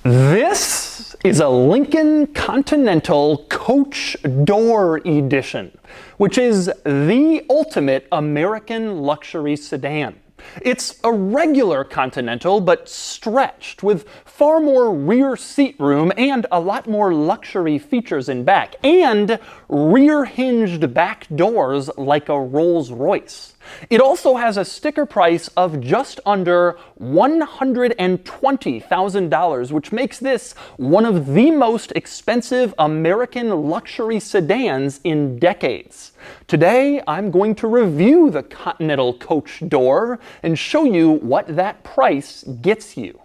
This is a Lincoln Continental Coach Door edition, which is the ultimate American luxury sedan. It's a regular Continental, but stretched, with far more rear seat room and a lot more luxury features in back, and rear-hinged back doors like a Rolls-Royce. It also has a sticker price of just under $120,000, which makes this one of the most expensive American luxury sedans in decades. Today, I'm going to review the Continental Coach Door and show you what that price gets you.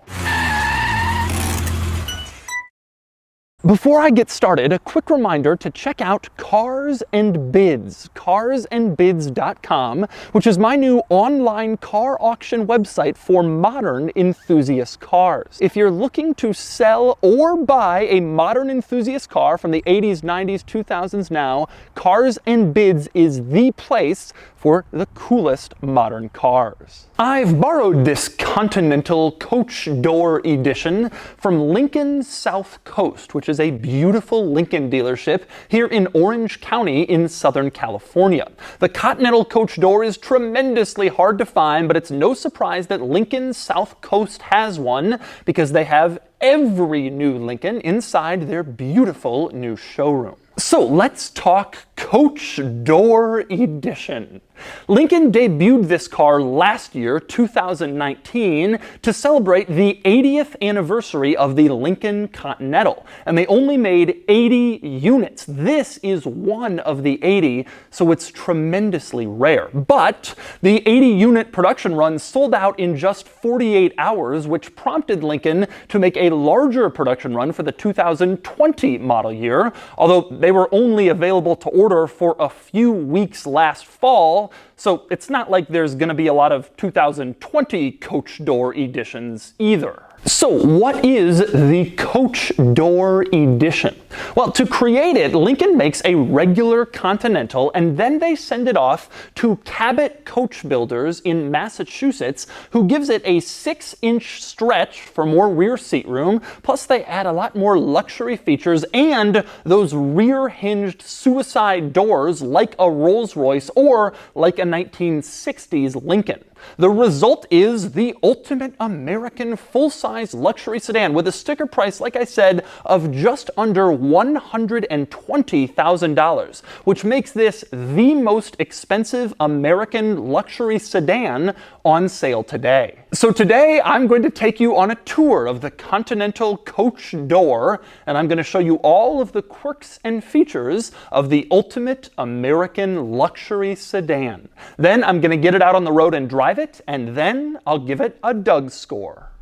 Before I get started, a quick reminder to check out Cars and Bids, carsandbids.com, which is my new online car auction website for modern enthusiast cars. If you're looking to sell or buy a modern enthusiast car from the 80s, 90s, 2000s now, Cars and Bids is the place for the coolest modern cars. I've borrowed this Continental Coach Door edition from Lincoln South Coast, which is a beautiful Lincoln dealership here in Orange County in Southern California. The Continental Coach Door is tremendously hard to find, but it's no surprise that Lincoln South Coast has one because they have every new Lincoln inside their beautiful new showroom. So let's talk Coach Door Edition. Lincoln debuted this car last year, 2019, to celebrate the 80th anniversary of the Lincoln Continental, and they only made 80 units. This is one of the 80, so it's tremendously rare. But the 80-unit production run sold out in just 48 hours, which prompted Lincoln to make a larger production run for the 2020 model year, although they were only available to order for a few weeks last fall, so it's not like there's going to be a lot of 2020 Coach Door editions either. So what is the Coach Door Edition? Well, to create it, Lincoln makes a regular Continental and then they send it off to Cabot Coach Builders in Massachusetts, who gives it a 6-inch stretch for more rear seat room, plus they add a lot more luxury features and those rear-hinged suicide doors like a Rolls-Royce or like a 1960s Lincoln. The result is the ultimate American full-size luxury sedan with a sticker price, like I said, of just under $120,000, which makes this the most expensive American luxury sedan on sale today. So today I'm going to take you on a tour of the Continental Coach Door, and I'm going to show you all of the quirks and features of the ultimate American luxury sedan. Then I'm going to get it out on the road and drive it, and then I'll give it a Doug score.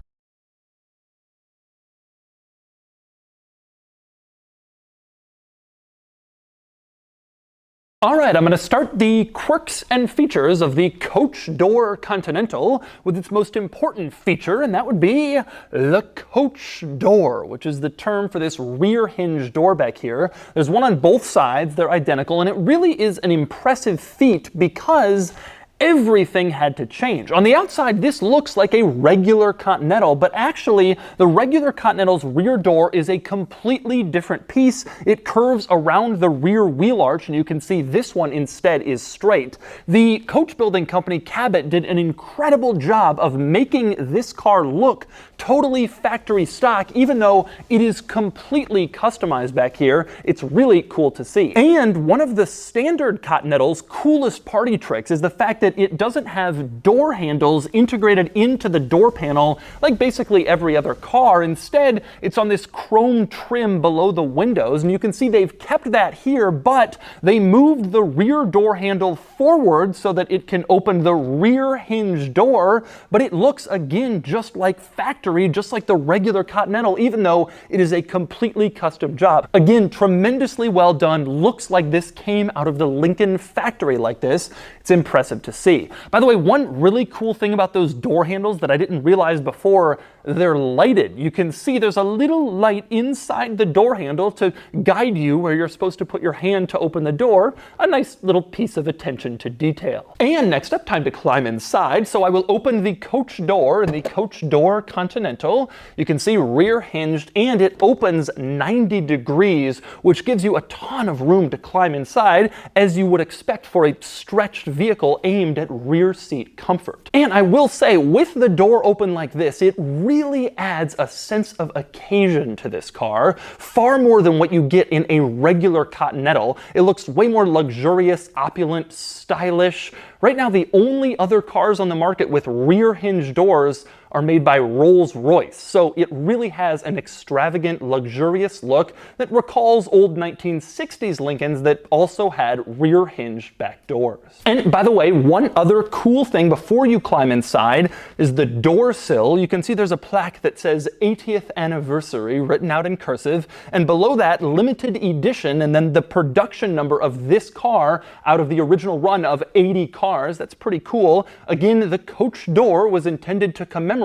All right, I'm going to start the quirks and features of the Coach Door Continental with its most important feature, and that would be the Coach Door, which is the term for this rear hinge door back here. There's one on both sides, they're identical, and it really is an impressive feat because everything had to change. On the outside, this looks like a regular Continental, but actually, the regular Continental's rear door is a completely different piece. It curves around the rear wheel arch, and you can see this one instead is straight. The coach building company Cabot did an incredible job of making this car look totally factory stock, even though it is completely customized back here. It's really cool to see. And one of the standard Continental's coolest party tricks is the fact that it doesn't have door handles integrated into the door panel like basically every other car. Instead, it's on this chrome trim below the windows, and you can see they've kept that here, but they moved the rear door handle forward so that it can open the rear hinge door, but it looks again just like factory, just like the regular Continental, even though it is a completely custom job. Again, tremendously well done. Looks like this came out of the Lincoln factory like this. It's impressive to see. By the way, one really cool thing about those door handles that I didn't realize before, they're lighted. You can see there's a little light inside the door handle to guide you where you're supposed to put your hand to open the door. A nice little piece of attention to detail. And next up, time to climb inside. So I will open the coach door in the Coach Door Continental. You can see rear hinged, and it opens 90 degrees, which gives you a ton of room to climb inside, as you would expect for a stretched vehicle aimed at rear seat comfort. And I will say, with the door open like this, it really adds a sense of occasion to this car, far more than what you get in a regular Continental. It looks way more luxurious, opulent, stylish. Right now, the only other cars on the market with rear hinge doors are made by Rolls-Royce, so it really has an extravagant, luxurious look that recalls old 1960s Lincolns that also had rear hinged back doors. And by the way, one other cool thing before you climb inside is the door sill. You can see there's a plaque that says 80th anniversary written out in cursive, and below that, limited edition, and then the production number of this car out of the original run of 80 cars. That's pretty cool. Again, the coach door was intended to commemorate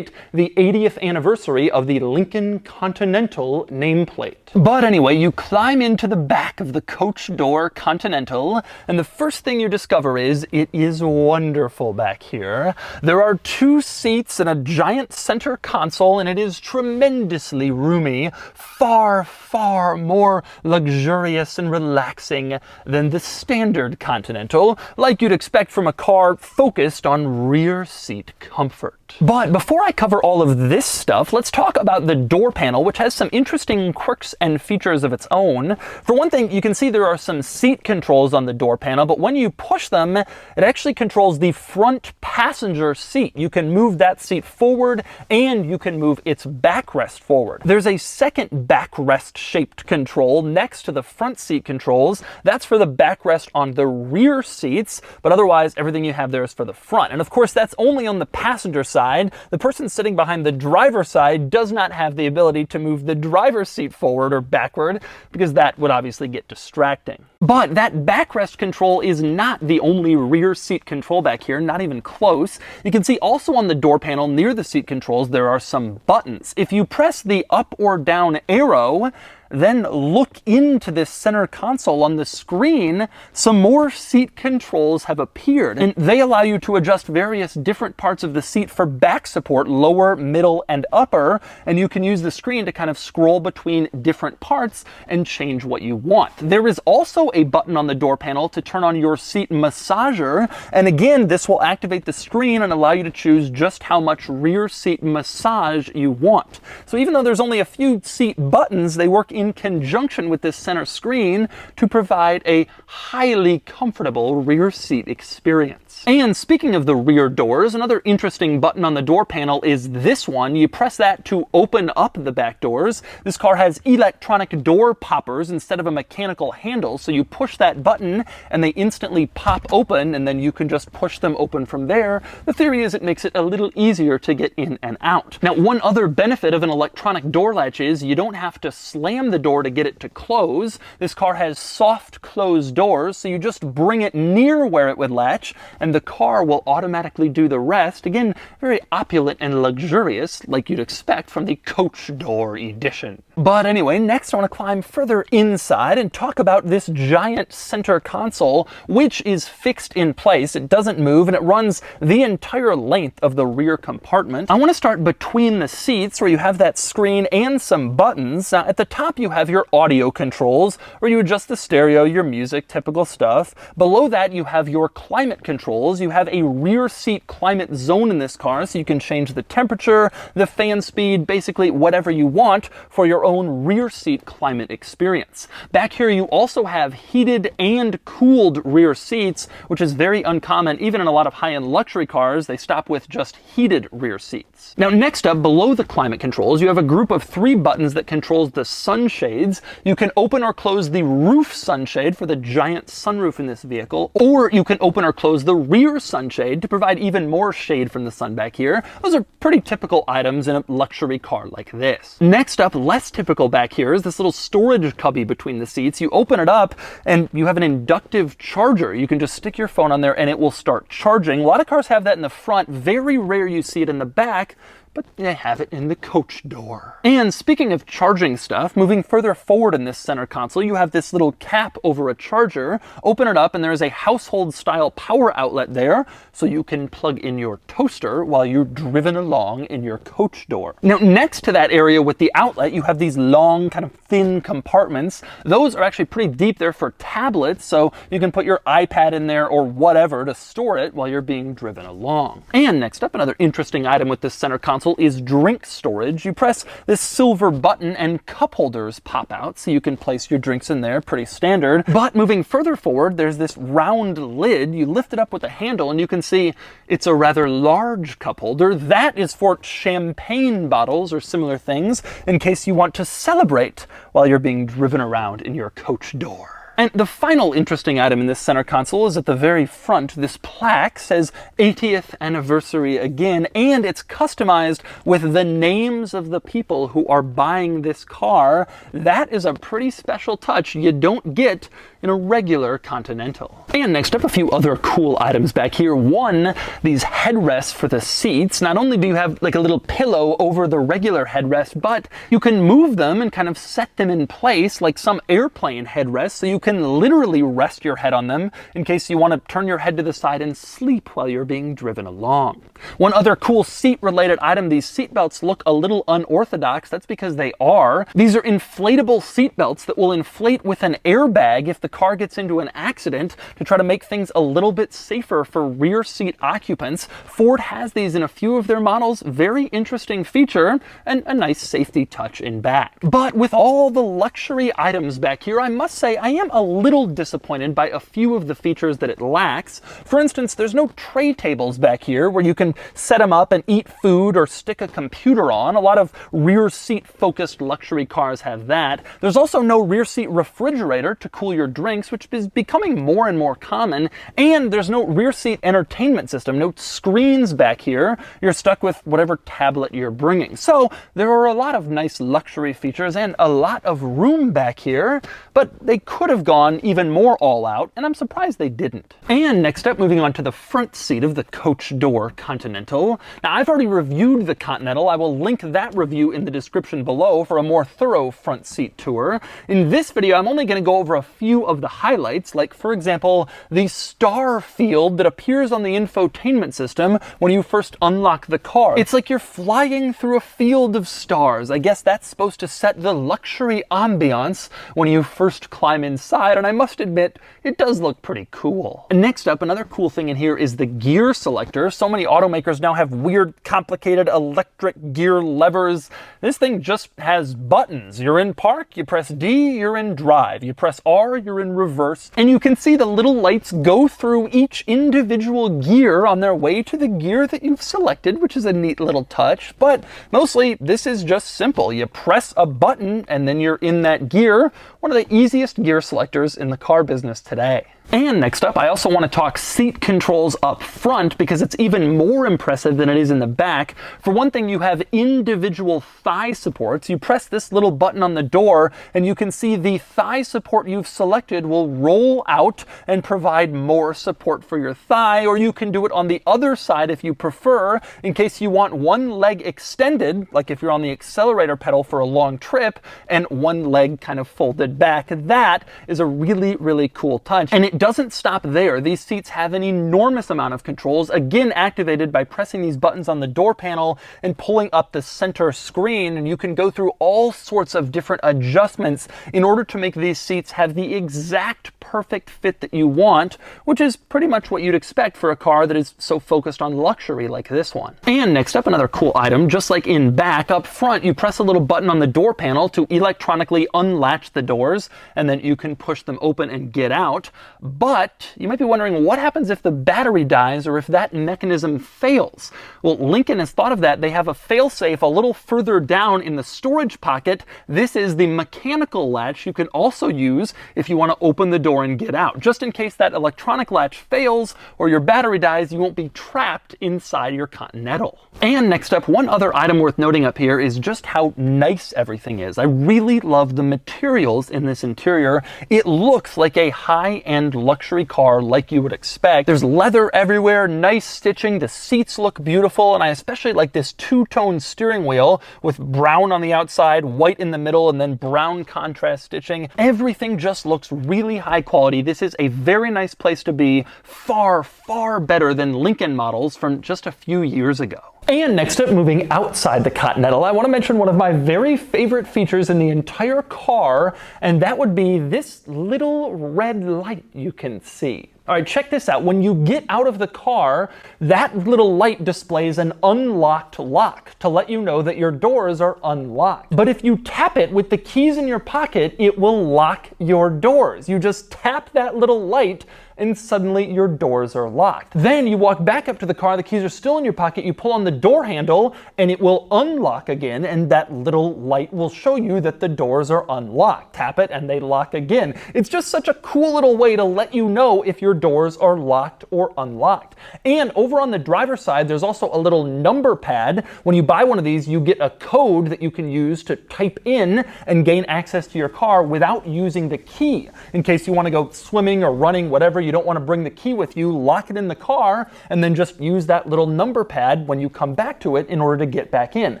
the 80th anniversary of the Lincoln Continental nameplate. But anyway, you climb into the back of the Coach Door Continental, and the first thing you discover is it is wonderful back here. There are 2 seats and a giant center console, and it is tremendously roomy, far, far more luxurious and relaxing than the standard Continental, like you'd expect from a car focused on rear seat comfort. But before I cover all of this stuff, let's talk about the door panel, which has some interesting quirks and features of its own. For one thing, you can see there are some seat controls on the door panel, but when you push them, it actually controls the front passenger seat. You can move that seat forward, and you can move its backrest forward. There's a second backrest shaped control next to the front seat controls. That's for the backrest on the rear seats, but otherwise everything you have there is for the front. And of course, that's only on the passenger side. The person sitting behind the driver's side does not have the ability to move the driver's seat forward or backward, because that would obviously get distracting. But that backrest control is not the only rear seat control back here, not even close. You can see also on the door panel near the seat controls there are some buttons. If you press the up or down arrow, then look into this center console on the screen, some more seat controls have appeared, and they allow you to adjust various different parts of the seat for back support, lower, middle, and upper, and you can use the screen to kind of scroll between different parts and change what you want. There is also a button on the door panel to turn on your seat massager, and again, this will activate the screen and allow you to choose just how much rear seat massage you want. So even though there's only a few seat buttons, they work in conjunction with this center screen to provide a highly comfortable rear seat experience. And speaking of the rear doors, another interesting button on the door panel is this one. You press that to open up the back doors. This car has electronic door poppers instead of a mechanical handle, so you push that button and they instantly pop open, and then you can just push them open from there. The theory is it makes it a little easier to get in and out. Now, one other benefit of an electronic door latch is you don't have to slam the door to get it to close. This car has soft close doors, so you just bring it near where it would latch, and the car will automatically do the rest. Again, very opulent and luxurious, like you'd expect from the Coach Door edition. But anyway, next I want to climb further inside and talk about this giant center console, which is fixed in place. It doesn't move, and it runs the entire length of the rear compartment. I want to start between the seats, where you have that screen and some buttons. At the top, you have your audio controls, where you adjust the stereo, your music, typical stuff. Below that, you have your climate controls. You have a rear seat climate zone in this car, so you can change the temperature, the fan speed, basically whatever you want for your own rear seat climate experience. Back here, you also have heated and cooled rear seats, which is very uncommon. Even in a lot of high-end luxury cars, they stop with just heated rear seats. Now, next up, below the climate controls, you have a group of 3 buttons that controls the sunshades. You can open or close the roof sunshade for the giant sunroof in this vehicle, or you can open or close the rear sunshade to provide even more shade from the sun back here. Those are pretty typical items in a luxury car like this. Next up, less typical back here, is this little storage cubby between the seats. You open it up and you have an inductive charger. You can just stick your phone on there and it will start charging. A lot of cars have that in the front. Very rare you see it in the back, but they have it in the coach door. And speaking of charging stuff, moving further forward in this center console, you have this little cap over a charger. Open it up and there's a household style power outlet there, so you can plug in your toaster while you're driven along in your coach door. Now, next to that area with the outlet, you have these long, kind of thin compartments. Those are actually pretty deep there for tablets, so you can put your iPad in there or whatever to store it while you're being driven along. And next up, another interesting item with this center console is drink storage. You press this silver button and cup holders pop out, so you can place your drinks in there, pretty standard. But moving further forward, there's this round lid. You lift it up with a handle and you can see it's a rather large cup holder. That is for champagne bottles or similar things in case you want to celebrate while you're being driven around in your coach door. And the final interesting item in this center console is at the very front. This plaque says 80th anniversary again, and it's customized with the names of the people who are buying this car. That is a pretty special touch you don't get in a regular Continental. And next up, a few other cool items back here. One, these headrests for the seats. Not only do you have like a little pillow over the regular headrest, but you can move them and kind of set them in place like some airplane headrests, so you can literally rest your head on them in case you want to turn your head to the side and sleep while you're being driven along. One other cool seat-related item, these seat belts look a little unorthodox. That's because they are. These are inflatable seat belts that will inflate with an airbag if the car gets into an accident to try to make things a little bit safer for rear seat occupants. Ford has these in a few of their models. Very interesting feature and a nice safety touch in back. But with all the luxury items back here, I must say I am a little disappointed by a few of the features that it lacks. For instance, there's no tray tables back here where you can set them up and eat food or stick a computer on. A lot of rear seat focused luxury cars have that. There's also no rear seat refrigerator to cool your drinks, which is becoming more and more common. And there's no rear seat entertainment system, no screens back here. You're stuck with whatever tablet you're bringing. So there are a lot of nice luxury features and a lot of room back here, but they could have gone even more all out, and I'm surprised they didn't. And next up, moving on to the front seat of the coach door Continental. Now, I've already reviewed the Continental. I will link that review in the description below for a more thorough front seat tour. In this video, I'm only going to go over a few of the highlights, like, for example, the star field that appears on the infotainment system when you first unlock the car. It's like you're flying through a field of stars. I guess that's supposed to set the luxury ambiance when you first climb inside, and I must admit, it does look pretty cool. And next up, another cool thing in here is the gear selector. So many automakers now have weird, complicated electric gear levers. This thing just has buttons. You're in park, you press D, you're in drive. You press R, you're in reverse. And you can see the little lights go through each individual gear on their way to the gear that you've selected, which is a neat little touch. But mostly, this is just simple. You press a button and then you're in that gear. One of the easiest gear selectors in the car business today. And next up, I also want to talk seat controls up front because it's even more impressive than it is in the back. For one thing, you have individual thigh supports. You press this little button on the door and you can see the thigh support you've selected will roll out and provide more support for your thigh, or you can do it on the other side if you prefer, in case you want one leg extended, like if you're on the accelerator pedal for a long trip, and one leg kind of folded back. That is a really, really cool touch. And it doesn't stop there. These seats have an enormous amount of controls, again activated by pressing these buttons on the door panel and pulling up the center screen, and you can go through all sorts of different adjustments in order to make these seats have the exact perfect fit that you want, which is pretty much what you'd expect for a car that is so focused on luxury like this one. And next up, another cool item, just like in back, up front you press a little button on the door panel to electronically unlatch the doors, and then you can push them open and get out. But you might be wondering, what happens if the battery dies or if that mechanism fails? Well, Lincoln has thought of that. They have a fail-safe a little further down in the storage pocket. This is the mechanical latch you can also use if you want to open the door and get out. Just in case that electronic latch fails or your battery dies, you won't be trapped inside your Continental. And next up, one other item worth noting up here is just how nice everything is. I really love the materials in this interior. It looks like a high-end high-end luxury car like you would expect. There's leather everywhere, nice stitching, the seats look beautiful, and I especially like this two-tone steering wheel with brown on the outside, white in the middle, and then brown contrast stitching. Everything just looks really high quality. This is a very nice place to be, far, far better than Lincoln models from just a few years ago. And next up, moving outside the Continental, I want to mention one of my very favorite features in the entire car, and that would be this little red light you can see. All right, check this out. When you get out of the car, that little light displays an unlocked lock to let you know that your doors are unlocked. But if you tap it with the keys in your pocket, it will lock your doors. You just tap that little light and suddenly your doors are locked. Then you walk back up to the car, the keys are still in your pocket, you pull on the door handle and it will unlock again, and that little light will show you that the doors are unlocked. Tap it and they lock again. It's just such a cool little way to let you know if your doors are locked or unlocked. And over on the driver's side, there's also a little number pad. When you buy one of these, you get a code that you can use to type in and gain access to your car without using the key. In case you want to go swimming or running, whatever, you don't want to bring the key with you, lock it in the car, and then just use that little number pad when you come back to it in order to get back in.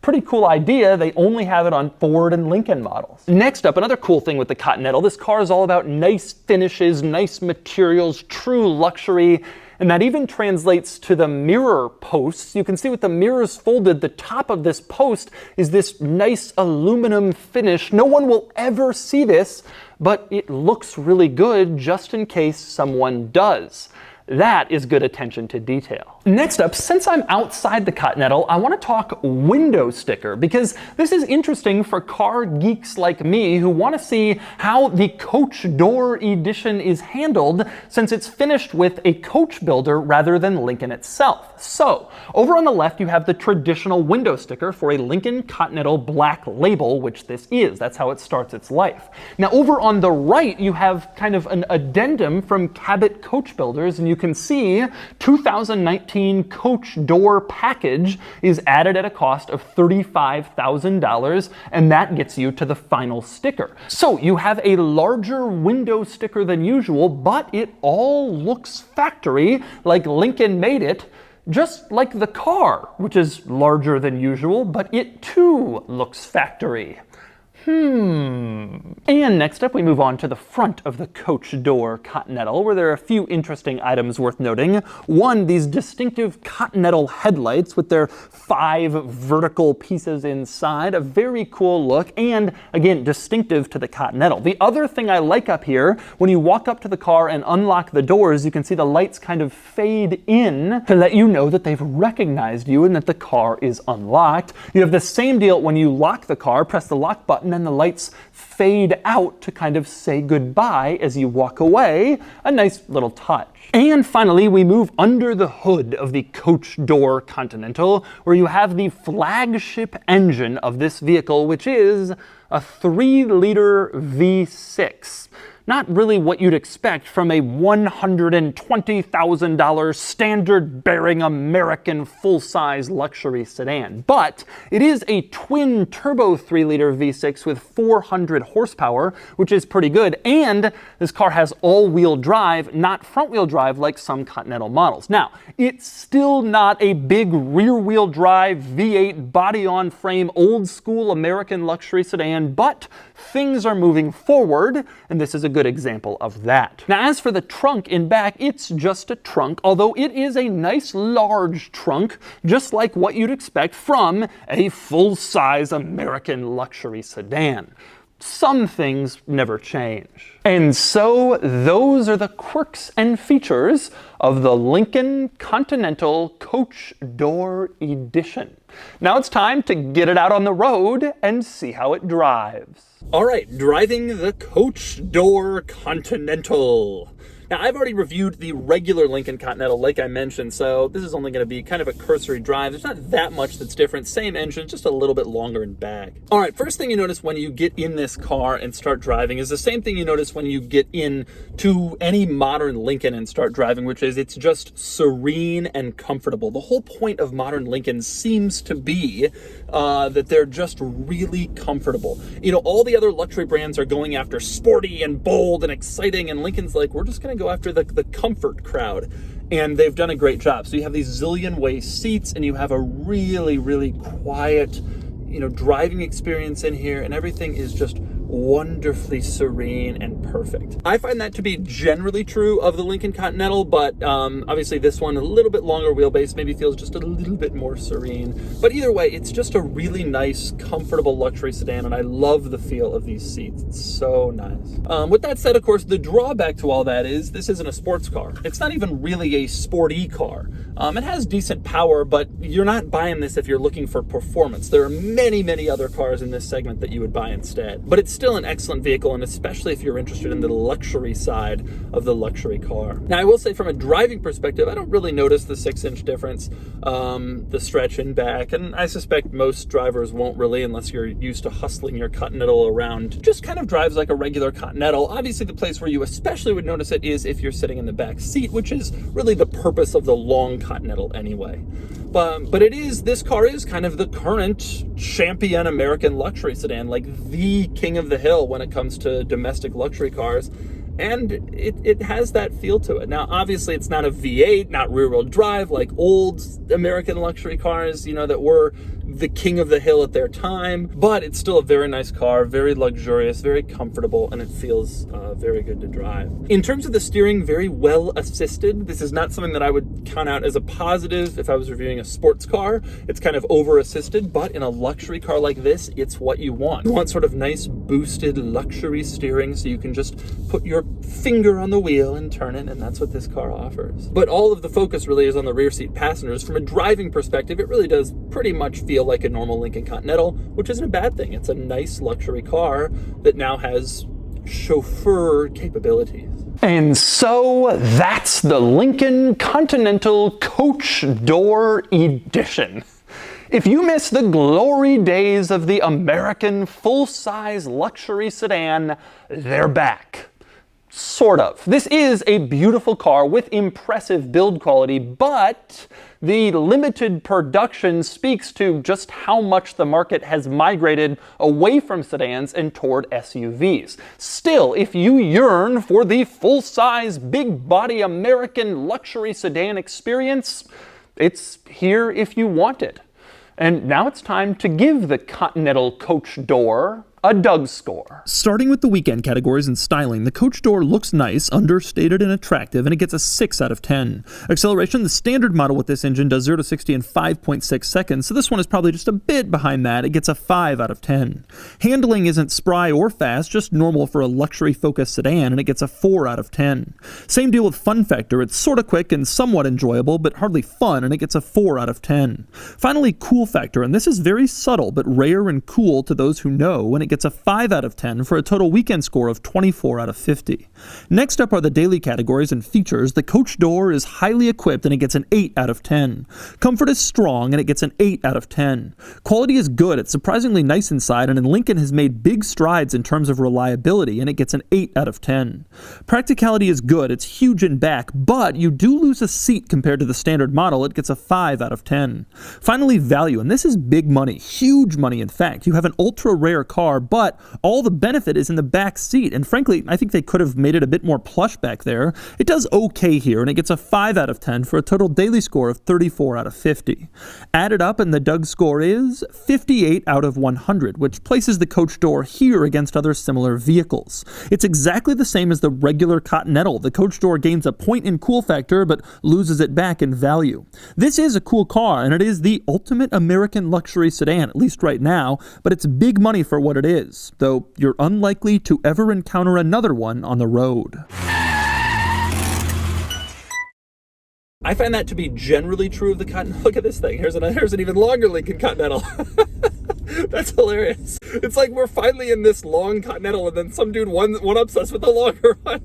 Pretty cool idea. They only have it on Ford and Lincoln models. Next up, another cool thing with the Continental. This car is all about nice finishes, nice materials, true luxury. And that even translates to the mirror posts. You can see with the mirrors folded, the top of this post is this nice aluminum finish. No one will ever see this, but it looks really good just in case someone does. That is good attention to detail. Next up, since I'm outside the Continental, I want to talk window sticker, because this is interesting for car geeks like me who want to see how the Coach Door edition is handled, since it's finished with a coach builder rather than Lincoln itself. So, over on the left you have the traditional window sticker for a Lincoln Continental black label, which this is. That's how it starts its life. Now over on the right you have kind of an addendum from Cabot Coach Builders, and you can see 2019 Coach Door package is added at a cost of $35,000, and that gets you to the final sticker. So you have a larger window sticker than usual, but it all looks factory, like Lincoln made it, just like the car, which is larger than usual, but it too looks factory. And next up we move on to the front of the Coach Door Continental, where there are a few interesting items worth noting. One, these distinctive Continental headlights with their 5 vertical pieces inside, a very cool look, and again, distinctive to the Continental. The other thing I like up here, when you walk up to the car and unlock the doors, you can see the lights kind of fade in to let you know that they've recognized you and that the car is unlocked. You have the same deal when you lock the car, press the lock button, and the lights fade out to kind of say goodbye as you walk away. A nice little touch. And finally, we move under the hood of the Coach Door Continental, where you have the flagship engine of this vehicle, which is a 3-liter V6. Not really what you'd expect from a $120,000 standard-bearing American full-size luxury sedan. But it is a twin-turbo 3-liter V6 with 400 horsepower, which is pretty good. And this car has all-wheel drive, not front-wheel drive like some Continental models. Now, it's still not a big rear-wheel drive V8 body-on-frame old-school American luxury sedan, but things are moving forward, and this is a good example of that. Now, as for the trunk in back, it's just a trunk, although it is a nice large trunk, just like what you'd expect from a full-size American luxury sedan. Some things never change. And so those are the quirks and features of the Lincoln Continental Coach Door Edition. Now it's time to get it out on the road and see how it drives. All right, driving the Coach Door Continental. Now, I've already reviewed the regular Lincoln Continental, like I mentioned, so this is only going to be kind of a cursory drive. There's not that much that's different. Same engine, just a little bit longer in back. All right, first thing you notice when you get in this car and start driving is the same thing you notice when you get into any modern Lincoln and start driving, which is it's just serene and comfortable. The whole point of modern Lincoln seems to be that they're just really comfortable. You know, all the other luxury brands are going after sporty and bold and exciting, and Lincoln's like, we're just going to go after the comfort crowd. And they've done a great job. So you have these zillion-way seats, and you have a really, really quiet, you know, driving experience in here, and everything is just wonderfully serene and perfect. I find that to be generally true of the Lincoln Continental, but obviously this one, a little bit longer wheelbase, maybe feels just a little bit more serene. But either way, it's just a really nice, comfortable luxury sedan, and I love the feel of these seats. It's so nice. With that said, of course, the drawback to all that is this isn't a sports car. It's not even really a sporty car. It has decent power, but you're not buying this if you're looking for performance. There are many, many other cars in this segment that you would buy instead. But it's still an excellent vehicle, and especially if you're interested in the luxury side of the luxury car. Now, I will say from a driving perspective, I don't really notice the 6-inch difference, the stretch in back, and I suspect most drivers won't really unless you're used to hustling your Continental around. It just kind of drives like a regular Continental. Obviously, the place where you especially would notice it is if you're sitting in the back seat, which is really the purpose of the long Continental anyway. But this car is kind of the current champion American luxury sedan, like the king of the hill when it comes to domestic luxury cars. And it has that feel to it. Now, obviously, it's not a V8, not rear-wheel drive like old American luxury cars, you know, that were the king of the hill at their time. But it's still a very nice car, very luxurious, very comfortable, and it feels very good to drive. In terms of the steering, very well assisted. This is not something that I would count out as a positive if I was reviewing a sports car. It's kind of over-assisted, but in a luxury car like this, it's what you want. You want sort of nice boosted luxury steering so you can just put your finger on the wheel and turn it, and that's what this car offers. But all of the focus really is on the rear seat passengers. From a driving perspective, it really does pretty much feel like a normal Lincoln Continental, which isn't a bad thing. It's a nice luxury car that now has chauffeur capabilities. And so that's the Lincoln Continental Coach Door Edition. If you miss the glory days of the American full-size luxury sedan, they're back. Sort of. This is a beautiful car with impressive build quality, but the limited production speaks to just how much the market has migrated away from sedans and toward SUVs. Still, if you yearn for the full-size, big-body American luxury sedan experience, it's here if you want it. And now it's time to give the Continental Coach Door a Doug score. Starting with the weekend categories and styling, the Coach Door looks nice, understated and attractive, and it gets a 6 out of 10. Acceleration, the standard model with this engine does 0 to 60 in 5.6 seconds, so this one is probably just a bit behind that. It gets a 5 out of 10. Handling isn't spry or fast, just normal for a luxury-focused sedan, and it gets a 4 out of 10. Same deal with fun factor. It's sort of quick and somewhat enjoyable, but hardly fun, and it gets a 4 out of 10. Finally, cool factor, and this is very subtle, but rare and cool to those who know, and it gets a 5 out of 10 for a total weekend score of 24 out of 50. Next up are the daily categories and features. The Coach Door is highly equipped and it gets an 8 out of 10. Comfort is strong and it gets an 8 out of 10. Quality is good. It's surprisingly nice inside, and Lincoln has made big strides in terms of reliability, and it gets an 8 out of 10. Practicality is good. It's huge in back, but you do lose a seat compared to the standard model. It gets a 5 out of 10. Finally, value, and this is big money, huge money in fact. You have an ultra rare car, but all the benefit is in the back seat, and frankly, I think they could have made it a bit more plush back there. It does okay here, and it gets a 5 out of 10 for a total daily score of 34 out of 50. Added up, and the Doug score is 58 out of 100, which places the Coach Door here against other similar vehicles. It's exactly the same as the regular Continental. The Coach Door gains a point in cool factor, but loses it back in value. This is a cool car, and it is the ultimate American luxury sedan, at least right now, but it's big money for what it is, though you're unlikely to ever encounter another one on the road. I find that to be generally true of the Continental. Look at this thing. Here's an even longer Lincoln Continental. That's hilarious. It's like we're finally in this long Continental, and then some dude one-ups us with a longer one.